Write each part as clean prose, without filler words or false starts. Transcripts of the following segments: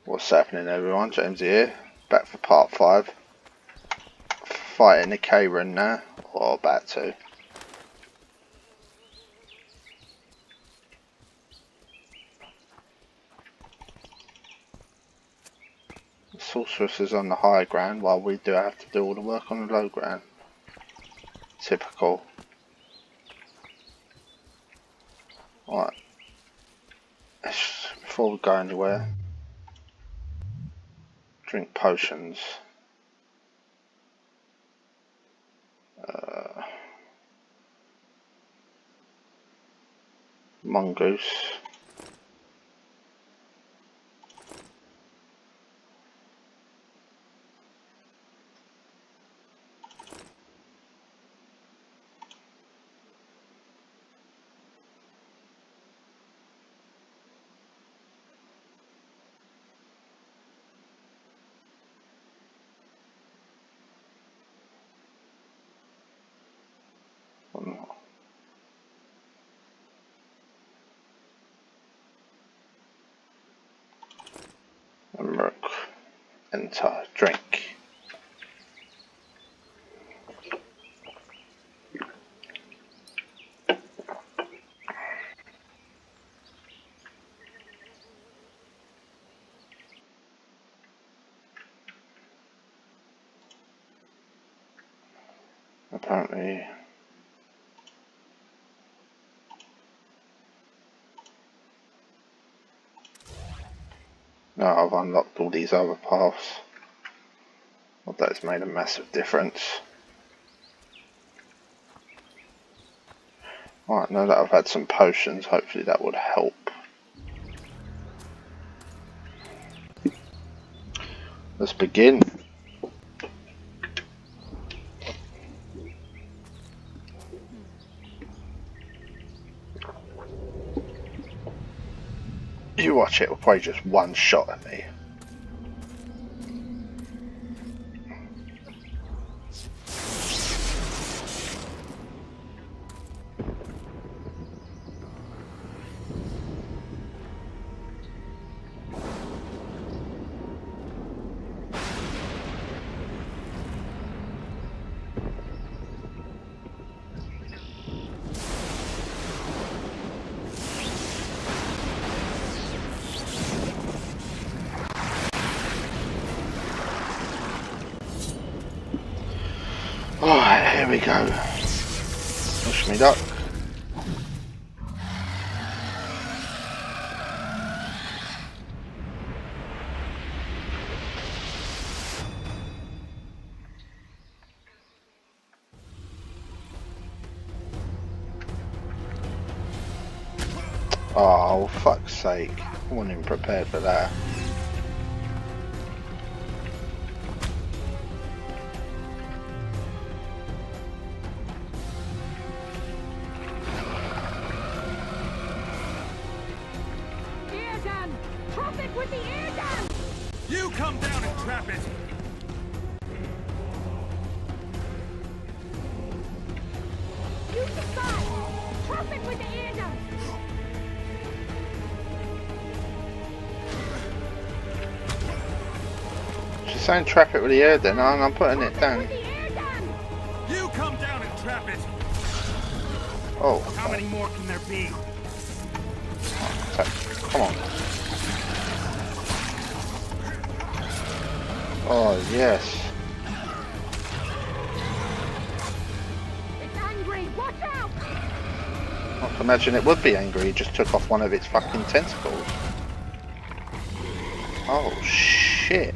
What's happening, everyone? James here, back for part 5. Fighting the K-Run now, or about to. The sorceress is on the high ground, while we do have to do all the work on the low ground. Typical. Right. Before we go anywhere, drink potions. Mongoose. Milk. Enter. Drink. Apparently now I've unlocked all these other paths. Well, that's made a massive difference. Right, now that I've had some potions, hopefully that would help. Let's begin. You watch it, will probably just one shot at me. Alright, here we go. Push me duck. Oh, fuck's sake. I wasn't even prepared for that. With the air gun! You come down and trap it! Use the spot! Trap it with the air gun! She's saying trap it with the air then, and I'm putting it down. With the air gun! You come down and trap it! Oh. How many more can there be? Come on. Oh, yes. It's angry! Watch out! I can imagine it would be angry. It just took off one of its fucking tentacles. Oh, shit.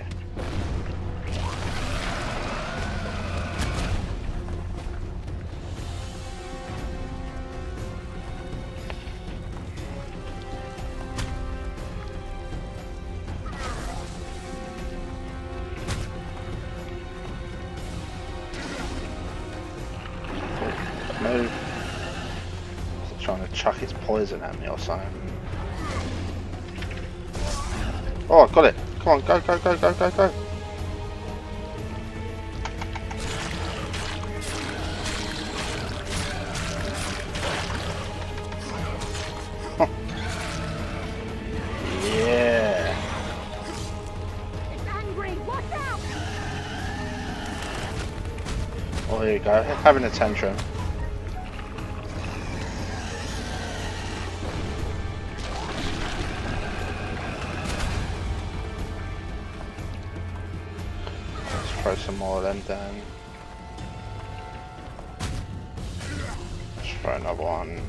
Move. It's trying to chuck its poison at me or something. Oh, I got it. Come on, go, go, go, go, go, go. Yeah. there you go. Having a tantrum. Let's throw some more of them down. Let's throw another one.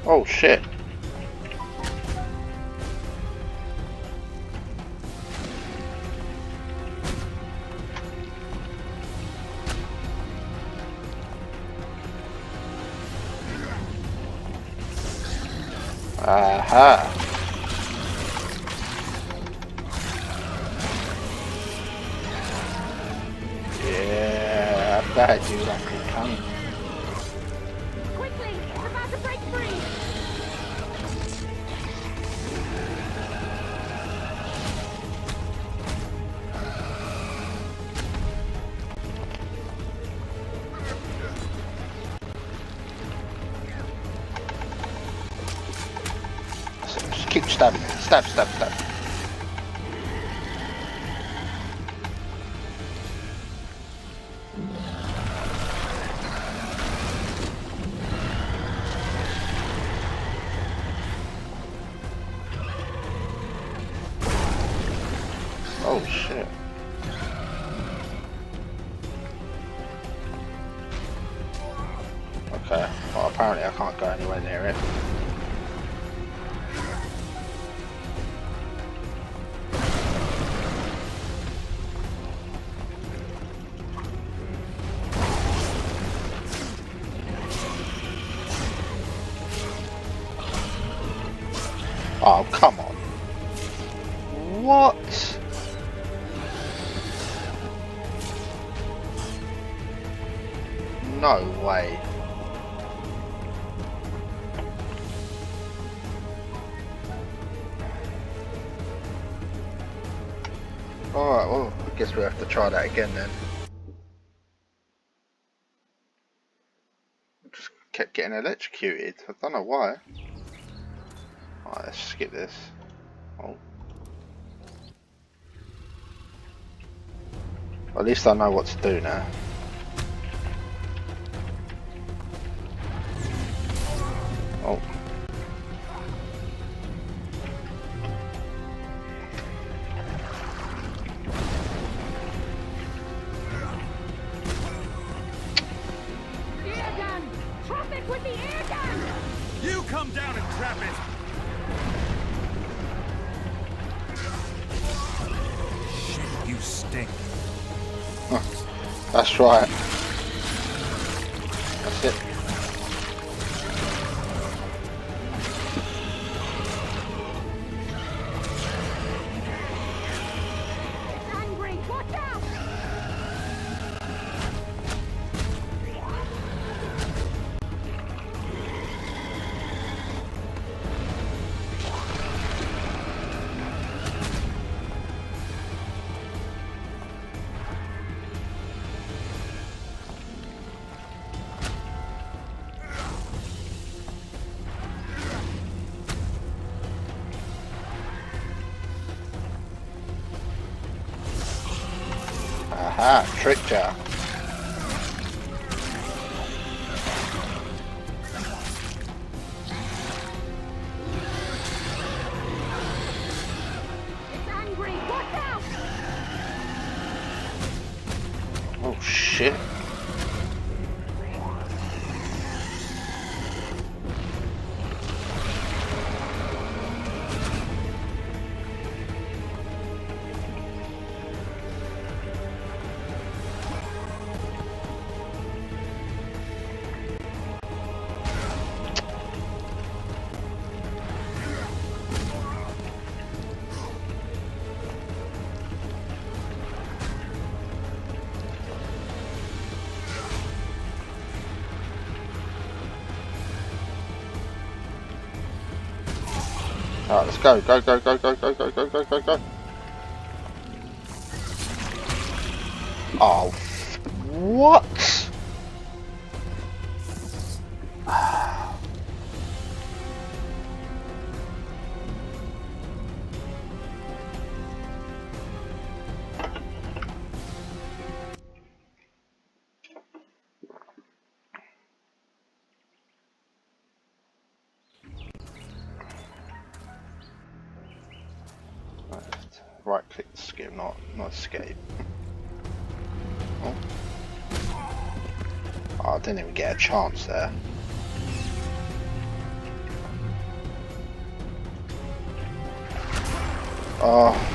Oh shit. Aha. Yeah, I bet you like a cunt. Quickly! It's about to break free! Just keep stabbing it. Stab, stab, stab. Oh shit. Okay, well apparently I can't go anywhere near it. Oh, come on. What? No way. Alright, well, I guess we have to try that again then. Just kept getting electrocuted. I don't know why. Alright, let's skip this. Oh. Well, at least I know what to do now. Oh. Air gun! Traffic with the air gun! You come down and trap it! Shit, you stink. That's right. That's it. It's angry! Watch out! Aha, tricked ya. It's angry! Watch out! Oh shit. Alright, let's go. Go, go, go, go, go, go, go, go, go, go. Oh, what? right click to skip, not escape. Oh. Oh, I didn't even get a chance there. Oh.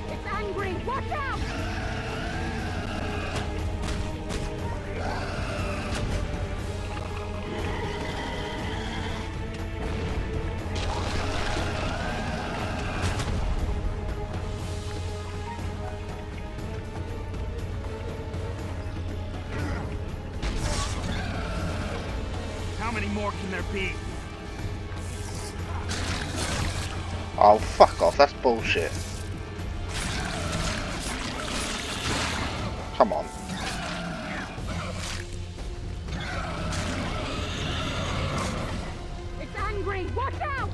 It's angry! Watch out! How many more can there be? Oh, fuck off, that's bullshit. Come on. It's angry! Watch out!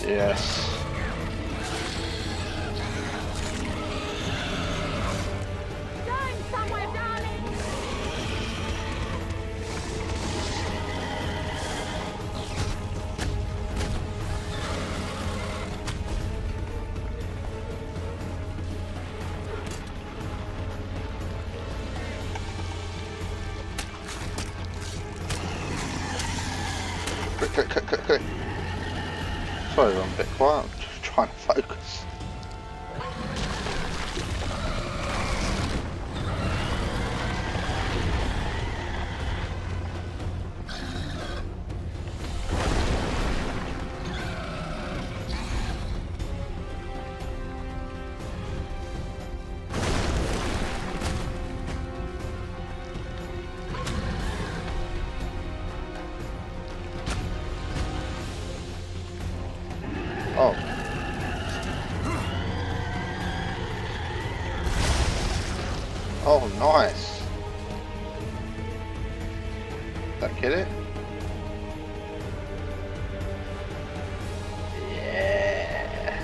Yes. Going somewhere, darling! Quick. Sorry, I'm a bit quiet. I'm just trying to focus. Oh. Oh, nice. Did that get it? Yeah.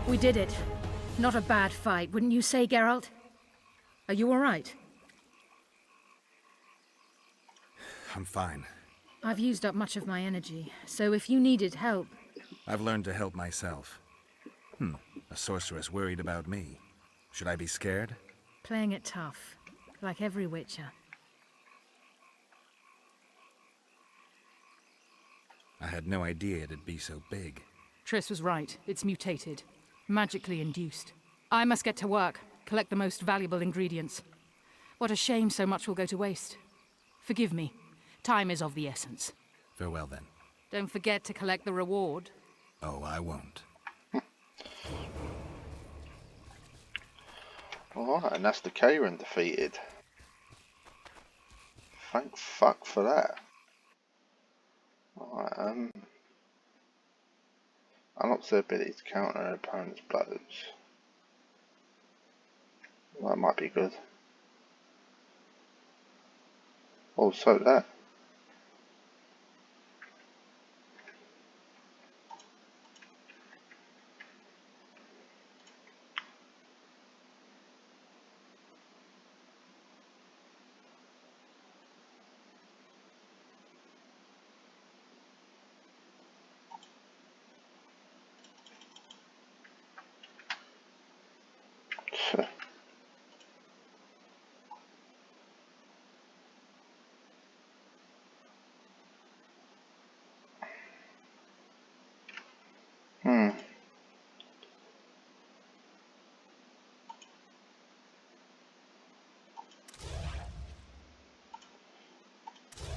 We did it. Not a bad fight, wouldn't you say, Geralt? Are you all right? I'm fine. I've used up much of my energy, so if you needed help... I've learned to help myself. A sorceress worried about me. Should I be scared? Playing it tough, like every Witcher. I had no idea it'd be so big. Triss was right. It's mutated. Magically induced. I must get to work. Collect the most valuable ingredients. What a shame so much will go to waste. Forgive me. Time is of the essence. Farewell then. Don't forget to collect the reward. Oh, I won't. Alright, and that's the Karen defeated. Thank fuck for that. Alright, unlocks the ability to counter an opponent's blows. Well, that might be good. Also that.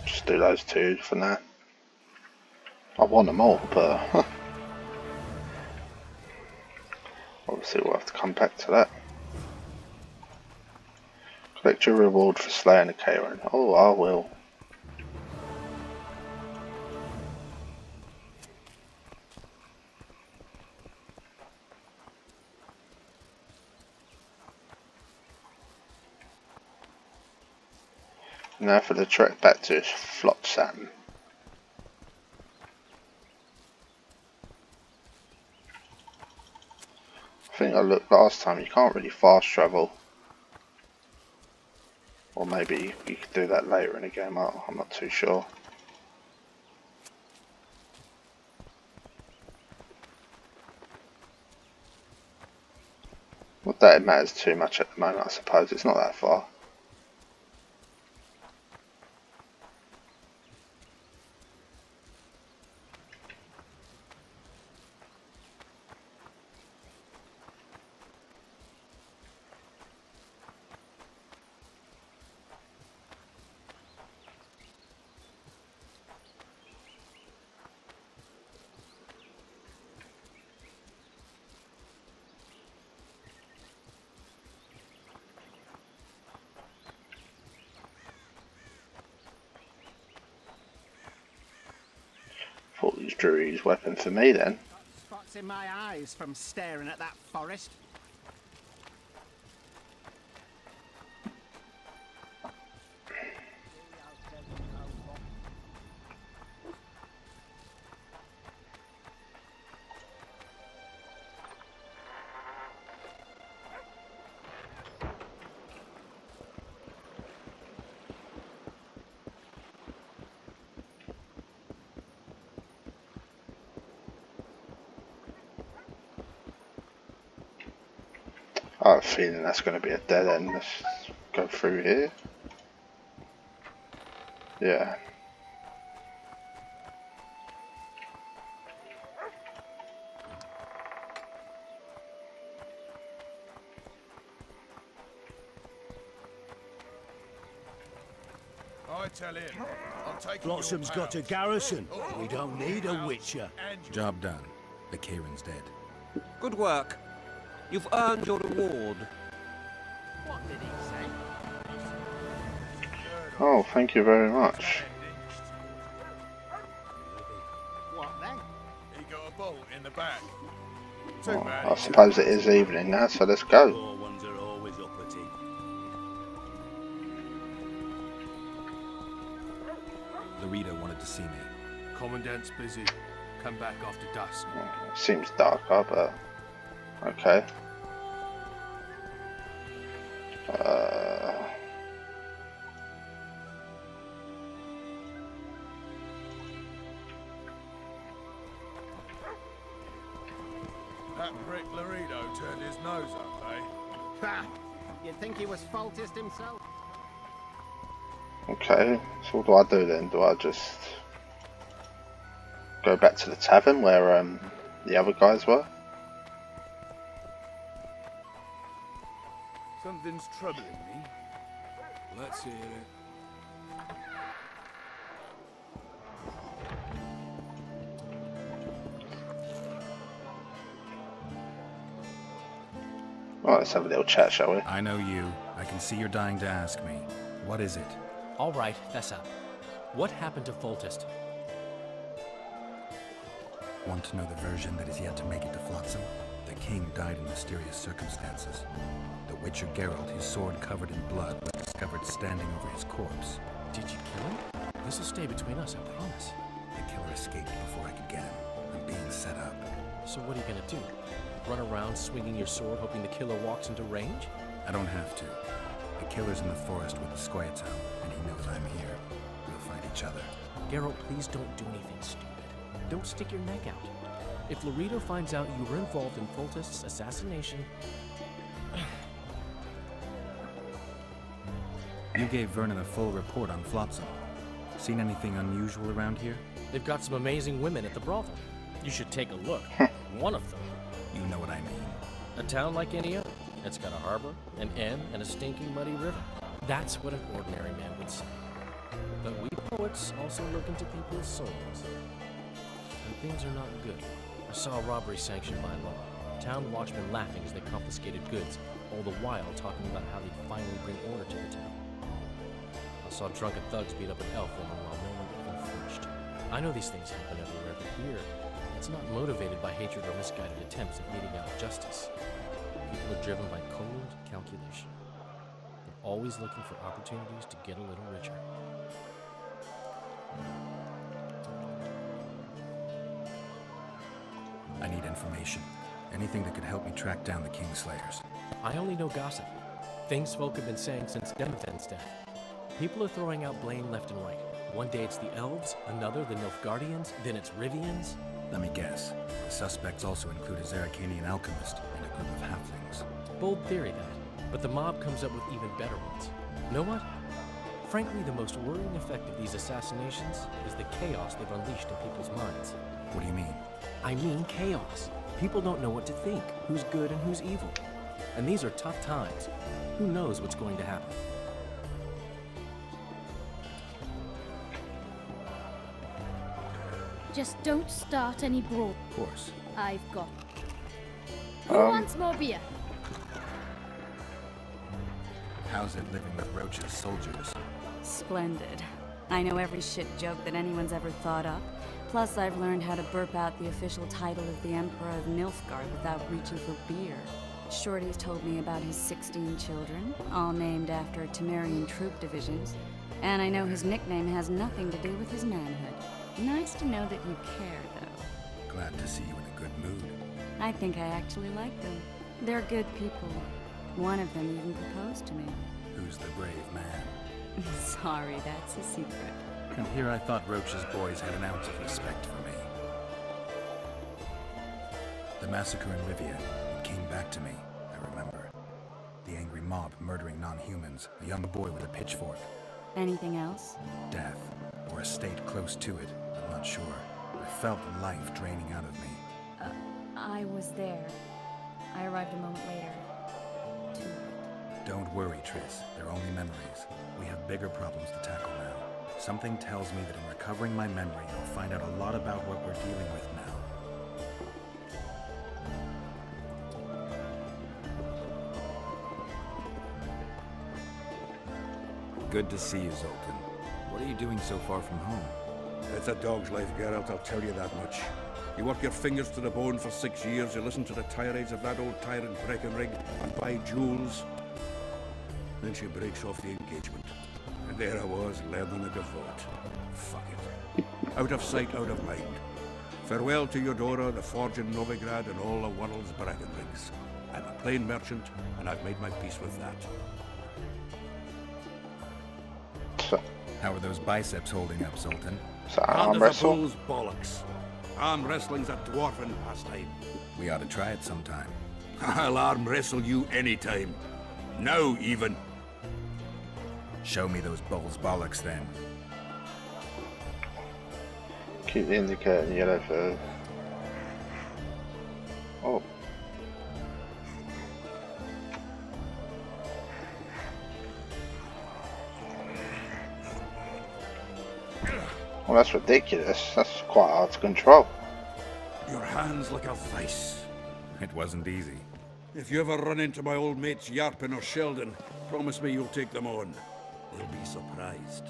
Just do those two for now. I want them all, but obviously we'll have to come back to that. Collect your reward for slaying a Karen. Oh, I will. Now for the trek back to Flotsam. I think I looked last time, you can't really fast travel. Or maybe you could do that later in the game, I'm not too sure. Not that it matters too much at the moment, I suppose, it's not that far. Thought he drew his weapon for me then. Spots in my eyes from staring at that forest. I have a feeling that's going to be a dead end. Let's go through here. Yeah. I tell him, I'm taking Blossom's got a garrison. We don't need a witcher. Job done. The Karen's dead. Good work. You've earned your reward. What did he say? Oh, thank you very much. What then? He got a bolt in the back. Oh, I suppose it is evening now, so let's go. Poor ones are always uppity. Loredo wanted to see me. Commandant's busy. Come back after dusk. Seems darker, but okay. That prick Loredo turned his nose up, eh? Ha! You'd think he was faultist himself. Okay, so what do I do then? Do I just go back to the tavern where the other guys were? Something's troubling me. Let's hear it. Right, let's have a little chat, shall we? I know you. I can see you're dying to ask me. What is it? All right, fess up. What happened to Foltest? Want to know the version that is yet to make it to Flotsam? The king died in mysterious circumstances. The Witcher Geralt, his sword covered in blood, was discovered standing over his corpse. Did you kill him? This will stay between us, I promise. The killer escaped before I could get him. I'm being set up. So what are you gonna do? Run around swinging your sword hoping the killer walks into range? I don't have to. The killer's in the forest with the Squire-town, and he knows I'm here. We'll find each other. Geralt, please don't do anything stupid. Don't stick your neck out. If Loredo finds out you were involved in Foltest's assassination... You gave Vernon a full report on Flotsam. Seen anything unusual around here? They've got some amazing women at the brothel. You should take a look. One of them. You know what I mean. A town like any other. It's got a harbor, an inn, and a stinking muddy river. That's what an ordinary man would say. But we poets also look into people's souls. things are not good. I saw a robbery sanctioned by law. Town watchmen laughing as they confiscated goods, all the while talking about how they'd finally bring order to the town. I saw drunken thugs beat up an elf woman while no one even flinched. I know these things happen everywhere, but here, it's not motivated by hatred or misguided attempts at meting out justice. People are driven by cold calculation. They're always looking for opportunities to get a little richer. I need information. Anything that could help me track down the Kingslayers. I only know gossip. Things folk have been saying since Demothen's death. People are throwing out blame left and right. One day it's the elves, another the Nilfgaardians, then it's Rivians. Let me guess. The suspects also include a Zerrikanian alchemist and a group of halflings. Bold theory, that. But the mob comes up with even better ones. Know what? Frankly, the most worrying effect of these assassinations is the chaos they've unleashed in people's minds. What do you mean? I mean chaos. People don't know what to think, who's good and who's evil. And these are tough times. Who knows what's going to happen? Just don't start any brawl. Of course. I've got. Who wants more beer? How's it living with Roach's soldiers? Splendid. I know every shit joke that anyone's ever thought up. Plus, I've learned how to burp out the official title of the Emperor of Nilfgaard without reaching for beer. Shorty's told me about his 16 children, all named after Temerian troop divisions. And I know his nickname has nothing to do with his manhood. Nice to know that you care, though. Glad to see you in a good mood. I think I actually like them. They're good people. One of them even proposed to me. Who's the brave man? Sorry, that's a secret. And here I thought Roach's boys had an ounce of respect for me. The massacre in Rivia, it came back to me, I remember. The angry mob murdering non-humans, a young boy with a pitchfork. Anything else? Death, or a state close to it, I'm not sure. I felt life draining out of me. I was there. I arrived a moment later. Too late. Don't worry, Triss. They're only memories. We have bigger problems to tackle now. Something tells me that in recovering my memory, I'll find out a lot about what we're dealing with now. Good to see you, Zoltan. What are you doing so far from home? It's a dog's life, Geralt, I'll tell you that much. You work your fingers to the bone for 6 years, you listen to the tirades of that old tyrant Breckenrig, and buy jewels. Then she breaks off the engagement. And there I was, learning a devote. Fuck it. Out of sight, out of mind. Farewell to Eudora, the forge in Novigrad, and all the world's Breckenrigs. I'm a plain merchant, and I've made my peace with that. How are those biceps holding up, Zoltan? Arm wrestle? Bull's bollocks. Arm wrestling's a dwarven pastime. We ought to try it sometime. I'll arm wrestle you anytime. Now, even. Show me those bull's bollocks, then. Keep the indicator in yellow for... Oh. Well, that's ridiculous. That's quite hard to control. Your hand's like a vice. It wasn't easy. If you ever run into my old mates Yarpin or Sheldon, promise me you'll take them on. They'll be surprised.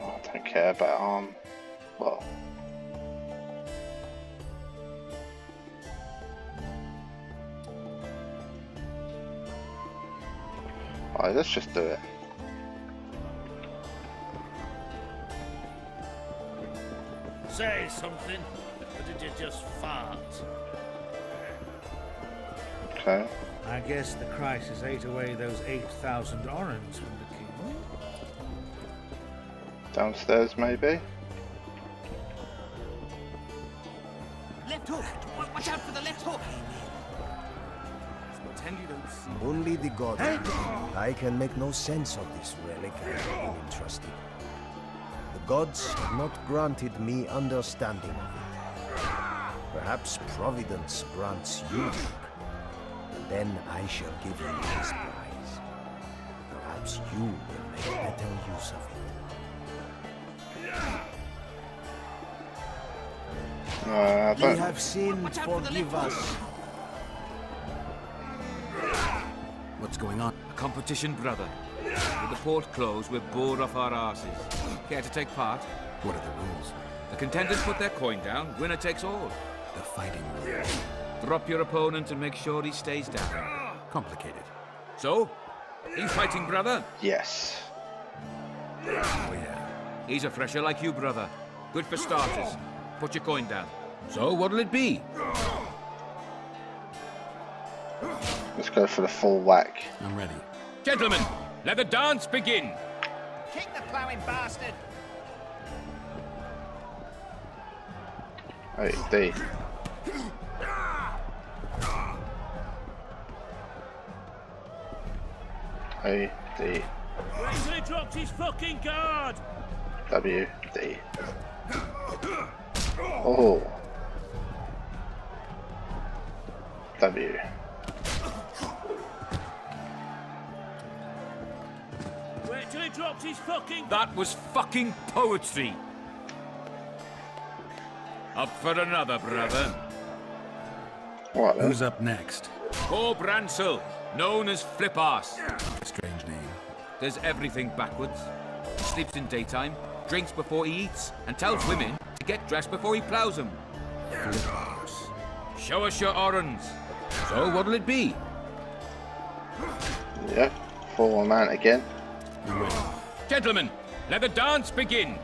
I don't care about well. Alright, let's just do it. Say something, or did you just fart? Okay. I guess the crisis ate away those 8,000 orange from the king. Downstairs, maybe? Left hook! Watch out for the left hook! Pretend you don't see. Only the god. I can make no sense of this relic I have been entrusted. The gods have not granted me understanding of it. Perhaps Providence grants you luck, and then I shall give you this prize. Perhaps you will make better use of it. We have sinned, forgive us. What's going on? A competition, brother. With the port closed, we're bored off our asses. Care to take part? What are the rules? The contenders put their coin down, winner takes all. The fighting rules. Drop your opponent and make sure he stays down. Complicated. So? Are you fighting, brother? Yes. Oh, yeah. He's a fresher like you, brother. Good for starters. Put your coin down. So, what'll it be? Let's go for the full whack. I'm ready. Gentlemen, let the dance begin. Kick the ploughing bastard! Hey, D. A, D. Wait till he drops his fucking guard! W, D. Oh. W. Wait till he drops his fucking... That was fucking poetry. Up for another, brother. What then? Who's up next? Poor Bransel, known as Flip-Arse. Strange name. Does everything backwards. Sleeps in daytime, drinks before he eats, and tells women to get dressed before he ploughs them. Flip-Arse. Show us your orange. So what'll it be? Yeah, full amount again. I'm ready. Gentlemen, let the dance begin.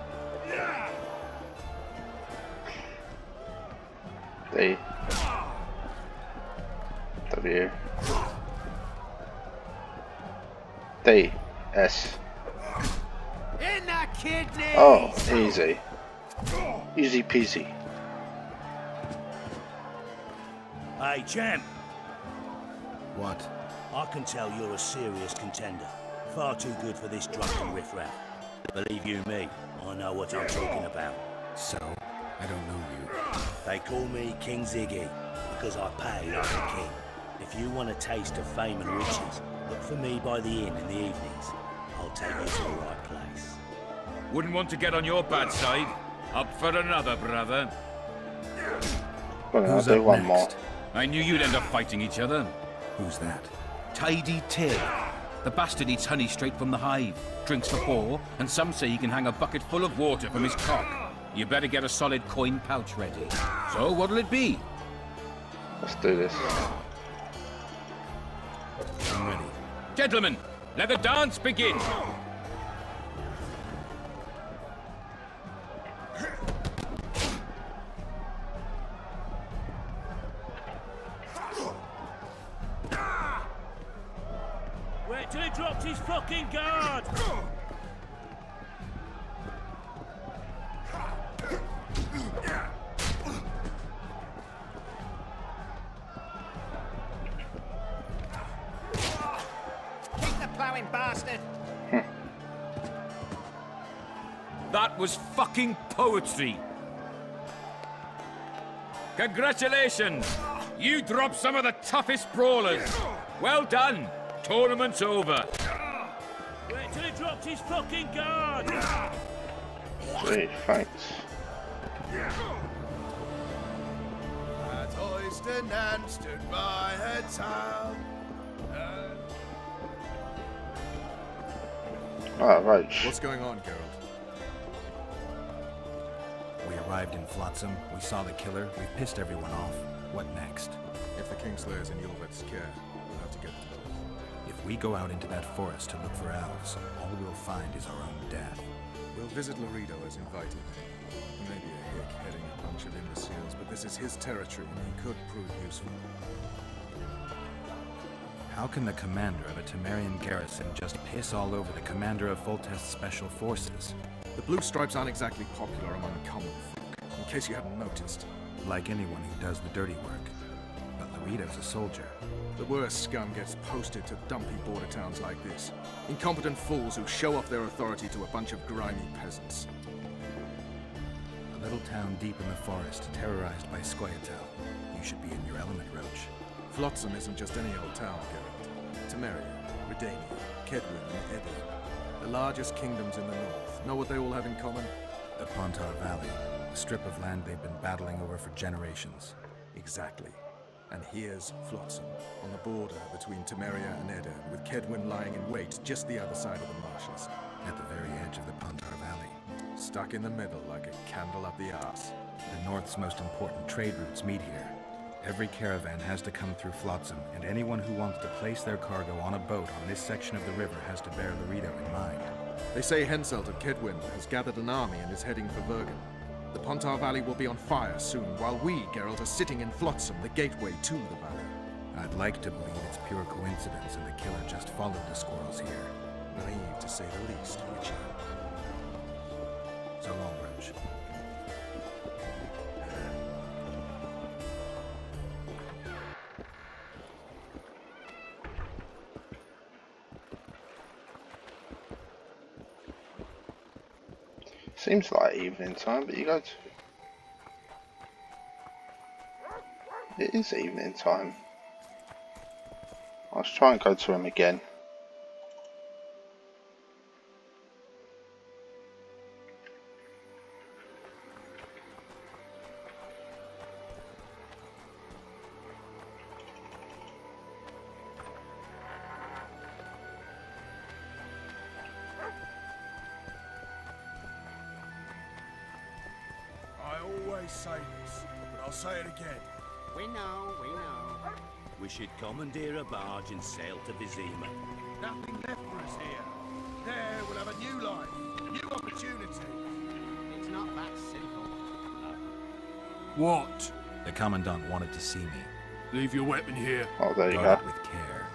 D. W. D. S. In the kidneys! Oh, easy. Easy peasy. Hey, champ. What? I can tell you're a serious contender. Far too good for this drunken riffraff. Believe you me, I know what I'm talking about. So? I don't know you. They call me King Ziggy, because I pay like a king. If you want a taste of fame and riches, look for me by the inn in the evenings. I'll take you to the right place. Wouldn't want to get on your bad side. Up for another, brother. Well, I'll do one more. I knew you'd end up fighting each other. Who's that? Tidy Till. The bastard eats honey straight from the hive, drinks for 4, and some say he can hang a bucket full of water from his cock. You better get a solid coin pouch ready. So what'll it be? Let's do this. I'm ready. Gentlemen, let the dance begin. Wait till he drops his fucking guard! Kick the ploughing bastard! That was fucking poetry. Congratulations! You dropped some of the toughest brawlers. Well done. Tournament's over. Wait till he drops his fucking guard! Sweet, thanks. At Oysterland stood by her town. Alright, Roach. What's going on, Geralt? We arrived in Flotsam, we saw the killer, we've pissed everyone off. What next? If the Kingslayer's in Yulvet's care, we'll have to get them both. If we go out into that forest to look for elves, all we'll find is our own death. We'll visit Loredo as invited. Maybe a hick heading a bunch of imbeciles, but this is his territory and he could prove useful. How can the commander of a Temerian garrison just piss all over the commander of Foltest's special forces? The Blue Stripes aren't exactly popular among common folk, in case you hadn't noticed. Like anyone who does the dirty work. But Loredo's a soldier. The worst scum gets posted to dumpy border towns like this. Incompetent fools who show off their authority to a bunch of grimy peasants. A little town deep in the forest, terrorized by Scoia'tael. You should be in your element, Roach. Flotsam isn't just any old town, Geralt. Temeria, Redania, Kedwin, and Eddie. The largest kingdoms in the north. Know what they all have in common? The Pontar Valley, a strip of land they've been battling over for generations. Exactly. And here's Flotsam, on the border between Temeria and Edda, with Kedwin lying in wait just the other side of the marshes. At the very edge of the Pontar Valley. Stuck in the middle like a candle up the arse. The North's most important trade routes meet here. Every caravan has to come through Flotsam, and anyone who wants to place their cargo on a boat on this section of the river has to bear Loredo in mind. They say Henselt of Kedwin has gathered an army and is heading for Vergen. The Pontar Valley will be on fire soon, while we, Geralt, are sitting in Flotsam, the gateway to the valley. I'd like to believe it's pure coincidence and the killer just followed the squirrels here. Naive, to say the least, Witcher. So long, Roach. Seems like evening time, but you go to... It is evening time. Let's try and go to him again. Say this, but I'll say it again. We know. We should commandeer a barge and sail to Vizima. Nothing left for us here. There we'll have a new life, a new opportunity. It's not that simple. What? The Commandant wanted to see me. Leave your weapon here. Oh, there you Guard go. it with care.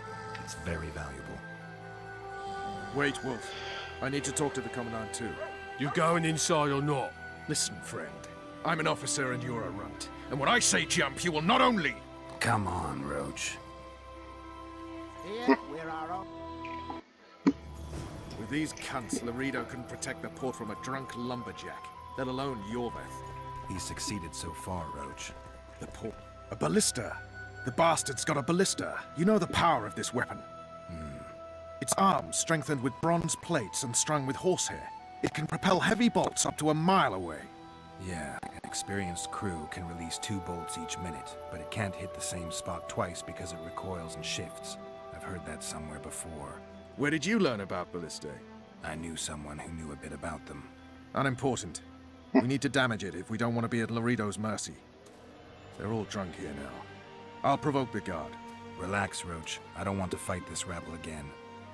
It's very valuable. Wait, Wolf. I need to talk to the Commandant too. You going inside or not? Listen, friend. I'm an officer and you're a runt. And when I say jump, you will not only... Come on, Roach. Here, we're our own. With these cunts, Loredo couldn't protect the port from a drunk lumberjack, let alone Yorveth. He's succeeded so far, Roach. The port... A ballista! The bastard's got a ballista. You know the power of this weapon. Its arms strengthened with bronze plates and strung with horsehair. It can propel heavy bolts up to a mile away. Yeah, an experienced crew can release 2 bolts each minute, but it can't hit the same spot twice because it recoils and shifts. I've heard that somewhere before. Where did you learn about ballistae? I knew someone who knew a bit about them. Unimportant. We need to damage it if we don't want to be at Loredo's mercy. They're all drunk here now. I'll provoke the guard. Relax, Roach. I don't want to fight this rabble again.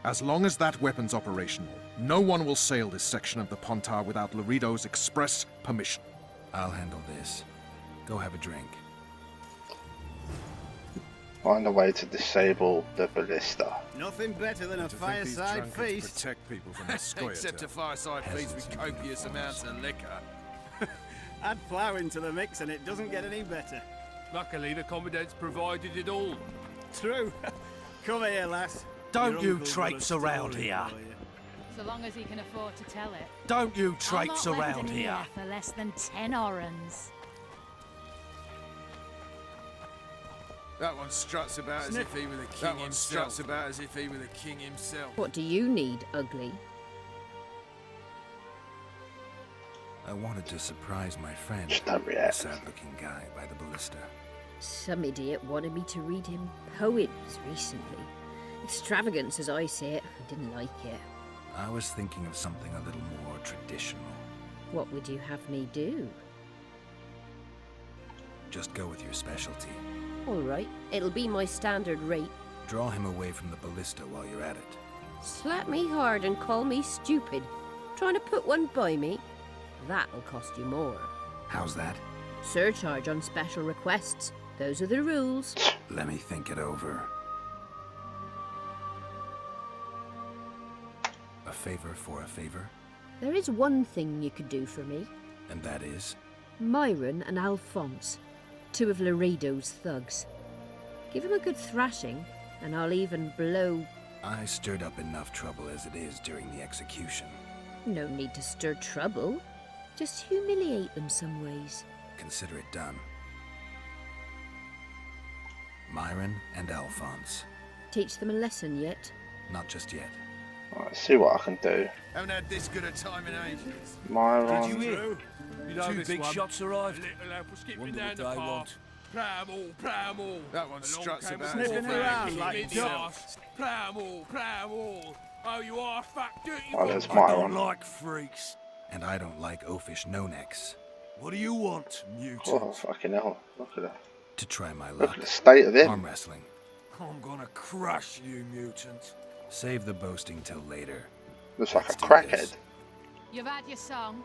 As long as that weapon's operational, no one will sail this section of the Pontar without Loredo's express permission. I'll handle this. Go have a drink. Find a way to disable the ballista. Nothing better than a fireside feast. Protect people from the Scoia'tael. Except a fireside feast with copious amounts of liquor. Add plough into the mix and it doesn't get any better. Luckily, the Commandant's provided it all. True. Come here, lass. Don't Your you uncle's traipse got a around story here. for you. So long as he can afford to tell it. Don't you I'm traipse not around lending here. for less than 10 orans. That one struts about as if he were the king himself. That one struts about as if he were the king himself. What do you need, ugly? I wanted to surprise my friend, Just don't a react. sad-looking guy by the ballista. Some idiot wanted me to read him poems recently. Extravagance, as I say it. I didn't like it. I was thinking of something a little more traditional. What would you have me do? Just go with your specialty. All right, it'll be my standard rate. Draw him away from the ballista while you're at it. Slap me hard and call me stupid. Trying to put one by me? That'll cost you more. How's that? Surcharge on special requests. Those are the rules. Let me think it over. A favor for a favor? There is one thing you could do for me. And that is? Myron and Alphonse, 2 of Loredo's thugs. Give him a good thrashing, and I'll even blow... I stirred up enough trouble as it is during the execution. No need to stir trouble. Just humiliate them some ways. Consider it done. Myron and Alphonse. Teach them a lesson yet? Not just yet. Let's see what I can do. Haven't had this good a time in ages. Myron. Did you hear? You know, Two big shots arrived. Wonder what they want. Primal. That one struts about Sniffing around like dogs. Primal. Oh, you are fat dirty. Oh, there's I don't Myron. like freaks. And I don't like oafish no-necks. What do you want, mutant? Oh, fucking hell. Look at that. To try my Look luck. at the state of Arm him. wrestling. I'm gonna crush you, mutant. Save the boasting till later. Looks like a Let's do crackhead. this. You've had your song.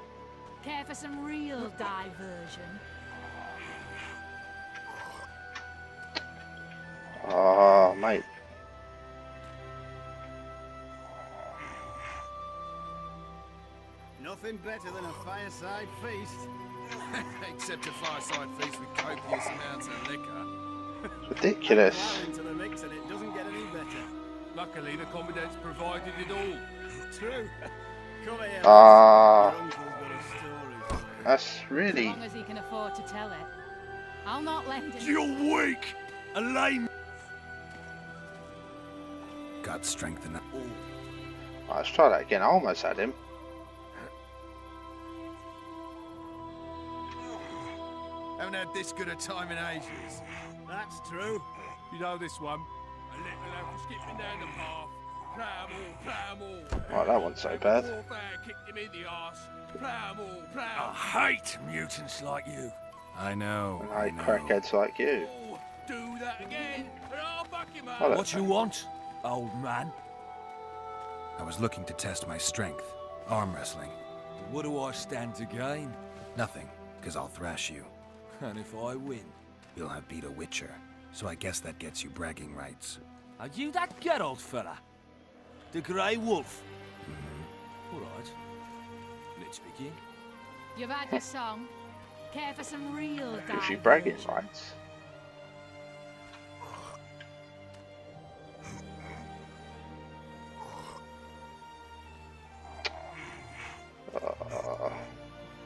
Care for some real diversion? Oh, mate. Nothing better than a fireside feast. Except a fireside feast with copious amounts of liquor. Ridiculous. Flour into the mix and it doesn't get any better. Luckily, the commandant's provided it all. True. Come here. Ah. Your uncle's got a story for you. That's As really... long as he can afford to tell it. I'll not lend him. You're weak and lame. Got strength enough. Let's try that again. I almost had him. Haven't had this good a time in ages. That's true. You know this one. A little apple skipping down the path. Primal. Oh, that wasn't so bad. Warfare kicked him in the arse. Primal. I hate mutants like you. I know. And I crackheads like you. Do that again, and I'll fuck him up. Oh, What you want, old man? I was looking to test my strength. Arm wrestling. What do I stand to gain? Nothing, because I'll thrash you. And if I win? You'll have beat a Witcher. So I guess that gets you bragging rights. Are you that Geralt fella? The Grey Wolf? All right. Let's begin. You've had your song. Care for some real Gives diversion? you bragging rights.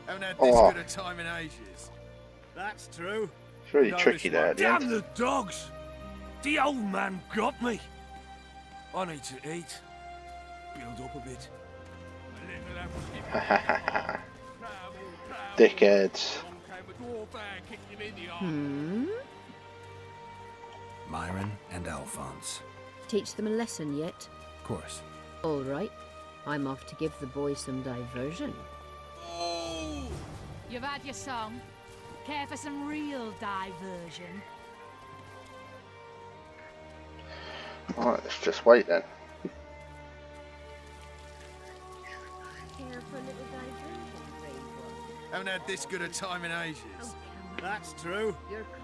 Haven't had this Oh. good a time in ages. That's true. It's really Know tricky this one. there at the Damn end. the dogs! The old man got me. I need to eat. Build up a bit. A little apple skipping Dickheads. along came a warfare kicked him in the arse. Hmm? Myron and Alphonse. Teach them a lesson yet? Of course. All right. I'm off to give the boys some diversion. You've had your song. Care for some real diversion? Alright, let's just wait then. Care for a little diversion, brave one. Haven't had this good a time in ages. That's true.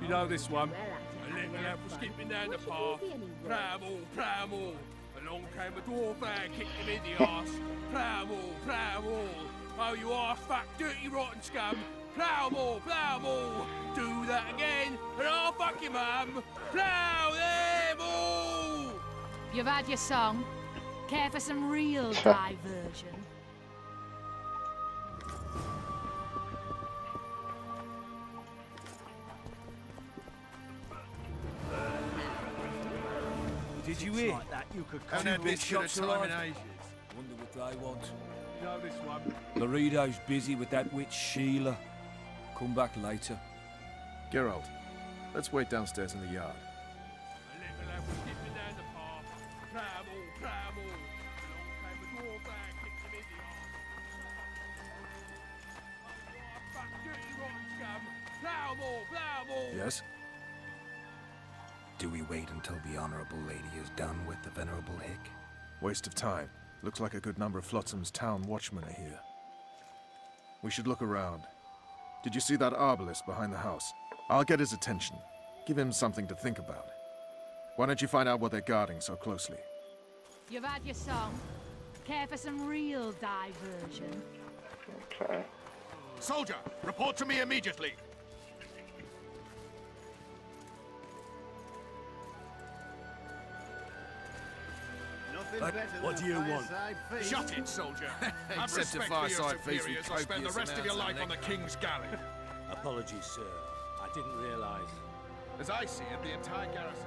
You know this one. Well at A it, having little our apple fun. skipping down the What should path. we be anyway? Primal. Along came a warfare kicked him in the arse. Primal. Oh, you arse fat dirty rotten scum. Primal. Do that again, and I'll fuck your mum. Plow them all. You've had your song. Care for some real diversion? Did you hear? Like that, you could Haven't come had this good a time in ages. Wonder what they want. You know this one. Loredo's busy with that witch Sheila. Come back later. Geralt, let's wait downstairs in the yard. A little apple skipping down the path. Primal. Along came a warfare kicked him in the arse. Oh, you arse fat dirty rotten scum. Primal. Yes? Do we wait until the Honorable Lady is done with the Venerable Hick? Waste of time. Looks like a good number of Flotsam's town watchmen are here. We should look around. Did you see that arbalist behind the house? I'll get his attention. Give him something to think about. Why don't you find out what they're guarding so closely? You've had your song. Care for some real diversion? Okay. Soldier, report to me immediately. What do you want? Shut it, soldier. Have Except a respect for your fireside feast with superiors or spend the copious rest of your amounts life of on the King's galley. Apologies, sir. I didn't realize. As I see it, the entire garrison...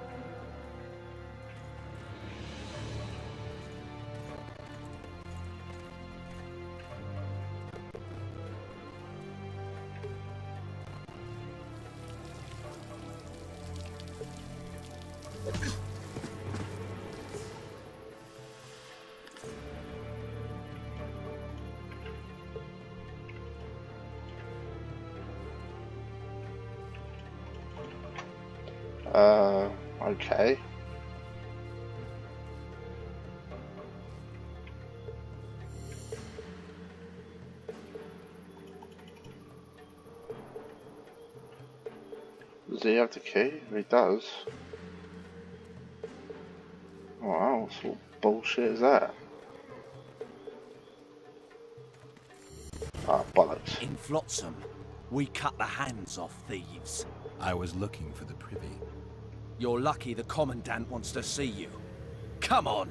Okay. Does he have the key? He does. Wow, what sort of bullshit is that? Ah, bollocks. In Flotsam, we cut the hands off thieves. I was looking for the privy. You're lucky the Commandant wants to see you. Come on!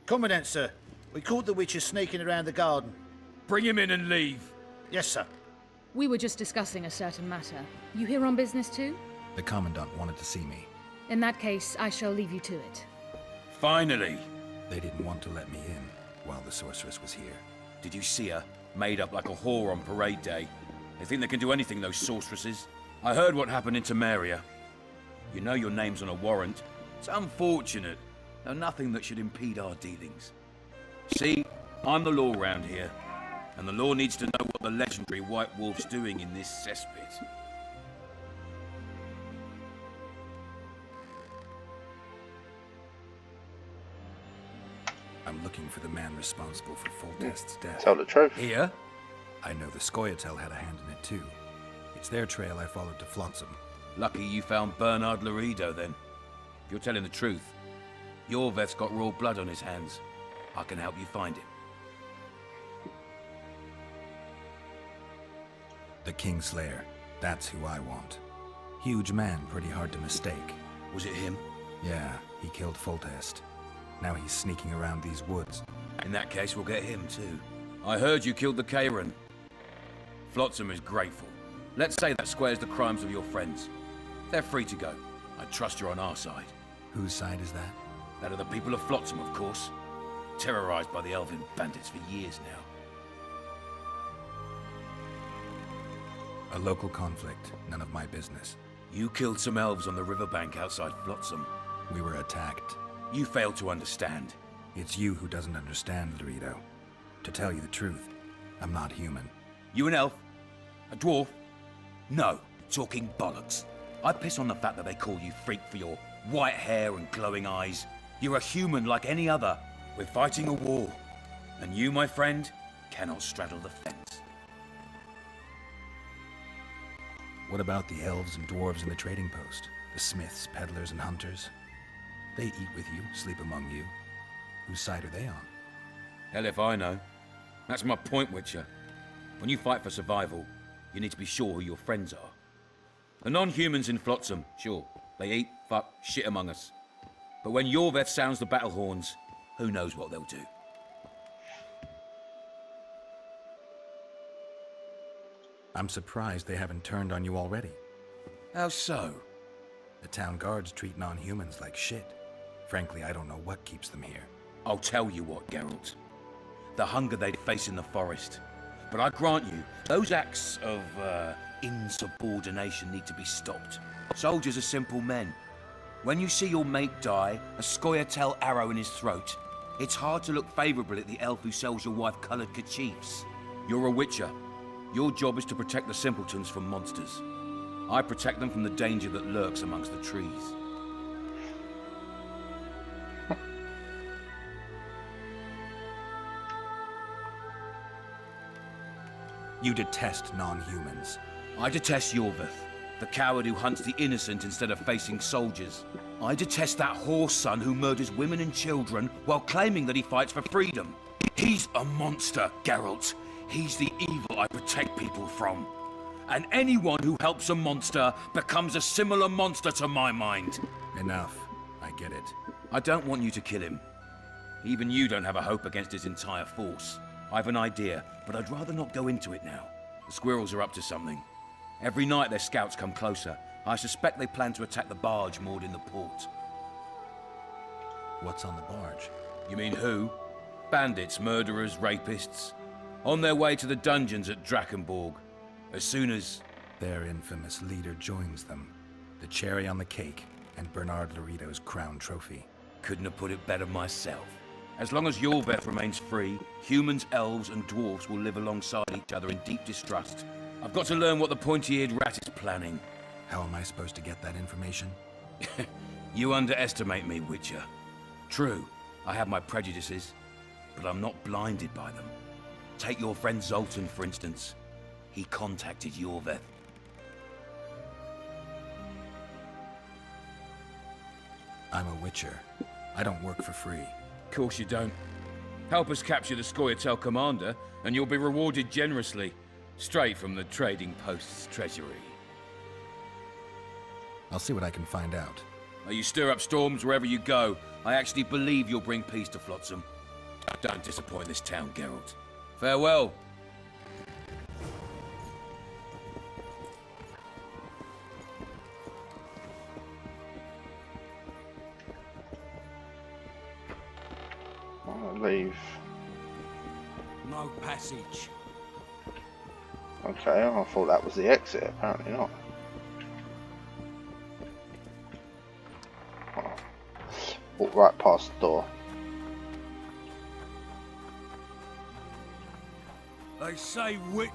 Commandant, sir. We caught the witches sneaking around the garden. Bring him in and leave. Yes, sir. We were just discussing a certain matter. You here on business too? The Commandant wanted to see me. In that case, I shall leave you to it. Finally! They didn't want to let me in while the sorceress was here. Did you see her? Made up like a whore on parade day. They think they can do anything, those sorceresses. I heard what happened in Temeria. You know your name's on a warrant. It's unfortunate. Though nothing that should impede our dealings. See, I'm the law round here. And the law needs to know what the legendary White Wolf's doing in this cesspit. I'm looking for the man responsible for Foltest's death. Tell the truth. Here? I know the Scoia'tael had a hand in it too. It's their trail I followed to Flotsam. Lucky you found Bernard Loredo, then. If you're telling the truth, your vet's got raw blood on his hands. I can help you find him. The Kingslayer. That's who I want. Huge man, pretty hard to mistake. Was it him? Yeah, he killed Foltest. Now he's sneaking around these woods. In that case, we'll get him too. I heard you killed the Kairan. Flotsam is grateful. Let's say that squares the crimes of your friends. They're free to go. I trust you're on our side. Whose side is that? That of the people of Flotsam, of course. Terrorized by the Elven bandits for years now. A local conflict, none of my business. You killed some elves on the riverbank outside Flotsam. We were attacked. You failed to understand. It's you who doesn't understand, Loredo. To tell you the truth, I'm not human. You an elf? A dwarf? No, talking bollocks. I piss on the fact that they call you freak for your white hair and glowing eyes. You're a human like any other. We're fighting a war. And you, my friend, cannot straddle the fence. What about the elves and dwarves in the trading post? The smiths, peddlers, and hunters? They eat with you, sleep among you. Whose side are they on? Hell if I know. That's my point, Witcher. When you fight for survival, you need to be sure who your friends are. The non-humans in Flotsam, sure, they eat, fuck, shit among us. But when Yorveth sounds the battle horns, who knows what they'll do. I'm surprised they haven't turned on you already. How so? The town guards treat non-humans like shit. Frankly, I don't know what keeps them here. I'll tell you what, Geralt. The hunger they face in the forest. But I grant you, those acts of, insubordination need to be stopped. Soldiers are simple men. When you see your mate die, a Scoia'tael arrow in his throat, it's hard to look favourably at the elf who sells your wife coloured kerchiefs. You're a witcher. Your job is to protect the simpletons from monsters. I protect them from the danger that lurks amongst the trees. You detest non-humans. I detest Yorveth, the coward who hunts the innocent instead of facing soldiers. I detest that whore son who murders women and children while claiming that he fights for freedom. He's a monster, Geralt. He's the evil I protect people from. And anyone who helps a monster becomes a similar monster to my mind. Enough. I get it. I don't want you to kill him. Even you don't have a hope against his entire force. I've an idea, but I'd rather not go into it now. The squirrels are up to something. Every night their scouts come closer. I suspect they plan to attack the barge moored in the port. What's on the barge? You mean who? Bandits, murderers, rapists. On their way to the dungeons at Drakenborg. As soon as... Their infamous leader joins them. The cherry on the cake, and Bernard Loredo's crown trophy. Couldn't have put it better myself. As long as Yorveth remains free, humans, elves, and dwarves will live alongside each other in deep distrust. I've got to learn what the pointy-eared rat is planning. How am I supposed to get that information? You underestimate me, Witcher. True, I have my prejudices, but I'm not blinded by them. Take your friend Zoltan, for instance. He contacted Yorveth. I'm a Witcher. I don't work for free. Of course you don't. Help us capture the Scoia'tael commander, and you'll be rewarded generously. Straight from the trading post's treasury. I'll see what I can find out. You stir up storms wherever you go. I actually believe you'll bring peace to Flotsam. Don't disappoint this town, Geralt. Farewell. I'll leave. No passage. Okay, I thought that was the exit, apparently not. Oh. Walk right past the door. They say wit.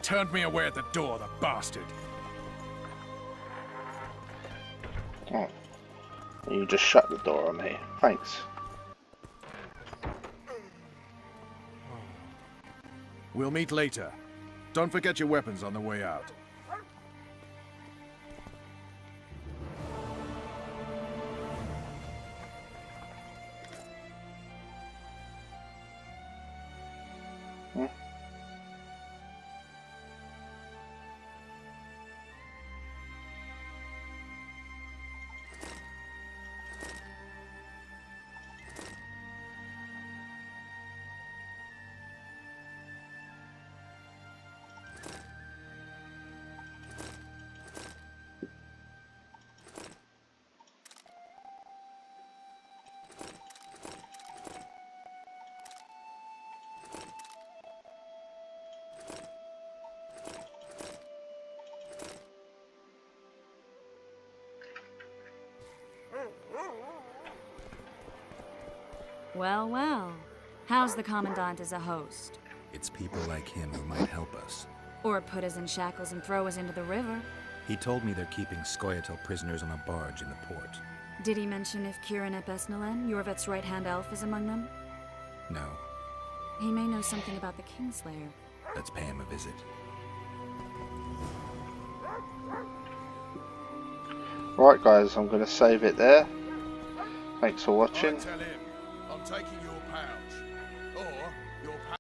Turned me away at the door, the bastard. Oh. You just shut the door on me. Thanks. We'll meet later. Don't forget your weapons on the way out. Well, well. How's the Commandant as a host? It's people like him who might help us. Or put us in shackles and throw us into the river. He told me they're keeping Scoia'tael prisoners on a barge in the port. Did he mention if Kieran ep Esnalen, Yorvet's right-hand elf, is among them? No. He may know something about the Kingslayer. Let's pay him a visit. Right guys, I'm going to save it there. Thanks for watching. Tell him I'm taking your